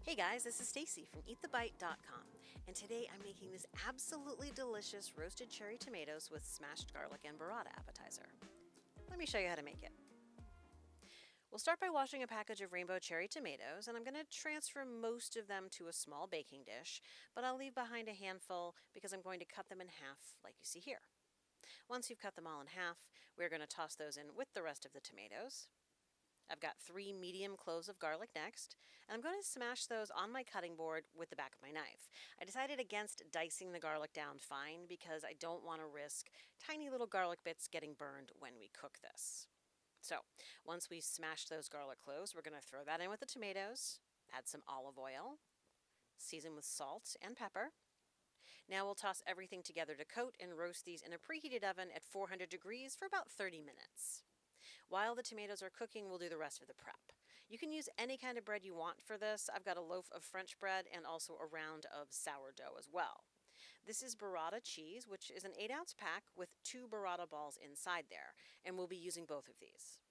Hey guys, this is Stacy from eatthebite.com, and today I'm making this absolutely delicious roasted cherry tomatoes with smashed garlic and burrata appetizer. Let me show you how to make it. We'll start by washing a package of rainbow cherry tomatoes, and I'm going to transfer most of them to a small baking dish, but I'll leave behind a handful because I'm going to cut them in half like you see here. Once you've cut them all in half, we're going to toss those in with the rest of the tomatoes. I've got 3 medium cloves of garlic next, and I'm going to smash those on my cutting board with the back of my knife. I decided against dicing the garlic down fine because I don't want to risk tiny little garlic bits getting burned when we cook this. So, once we smash those garlic cloves, we're going to throw that in with the tomatoes, add some olive oil, season with salt and pepper. Now we'll toss everything together to coat and roast these in a preheated oven at 400 degrees for about 30 minutes. While the tomatoes are cooking, we'll do the rest of the prep. You can use any kind of bread you want for this. I've got a loaf of French bread and also a round of sourdough as well. This is burrata cheese, which is an 8-ounce pack with 2 burrata balls inside there, and we'll be using both of these.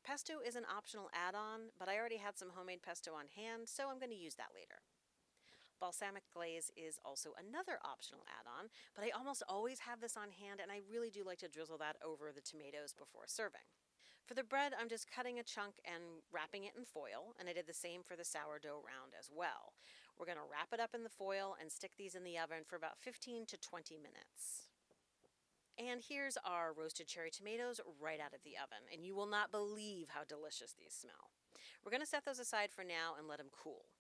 Pesto is an optional add-on, but I already had some homemade pesto on hand, so I'm going to use that later. Balsamic glaze is also another optional add-on, but I almost always have this on hand, and I really do like to drizzle that over the tomatoes before serving. For the bread, I'm just cutting a chunk and wrapping it in foil, and I did the same for the sourdough round as well. We're going to wrap it up in the foil and stick these in the oven for about 15 to 20 minutes. And here's our roasted cherry tomatoes right out of the oven, and you will not believe how delicious these smell. We're going to set those aside for now and let them cool.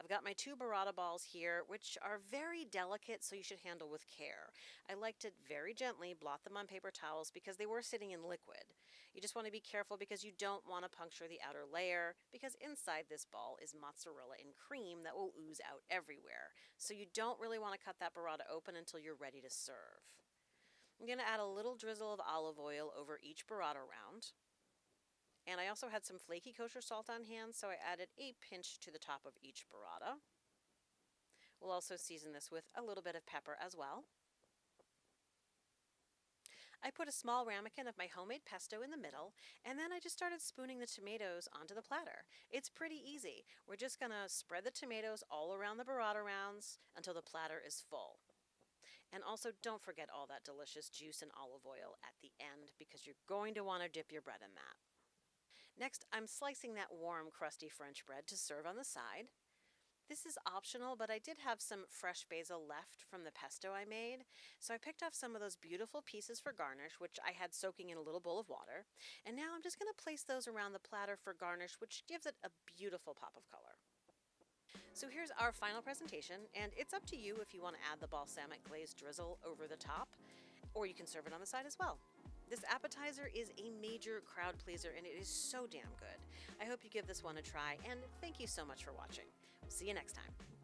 I've got my 2 burrata balls here, which are very delicate, so you should handle with care. I like to very gently blot them on paper towels because they were sitting in liquid. You just want to be careful because you don't want to puncture the outer layer, because inside this ball is mozzarella and cream that will ooze out everywhere. So you don't really want to cut that burrata open until you're ready to serve. I'm going to add a little drizzle of olive oil over each burrata round. And I also had some flaky kosher salt on hand, so I added a pinch to the top of each burrata. We'll also season this with a little bit of pepper as well. I put a small ramekin of my homemade pesto in the middle, and then I just started spooning the tomatoes onto the platter. It's pretty easy. We're just going to spread the tomatoes all around the burrata rounds until the platter is full. And also don't forget all that delicious juice and olive oil at the end, because you're going to want to dip your bread in that. Next, I'm slicing that warm, crusty French bread to serve on the side. This is optional, but I did have some fresh basil left from the pesto I made, so I picked off some of those beautiful pieces for garnish, which I had soaking in a little bowl of water. And now I'm just going to place those around the platter for garnish, which gives it a beautiful pop of color. So here's our final presentation, and it's up to you if you want to add the balsamic glaze drizzle over the top, or you can serve it on the side as well. This appetizer is a major crowd pleaser, and it is so damn good. I hope you give this one a try, and thank you so much for watching. We'll see you next time.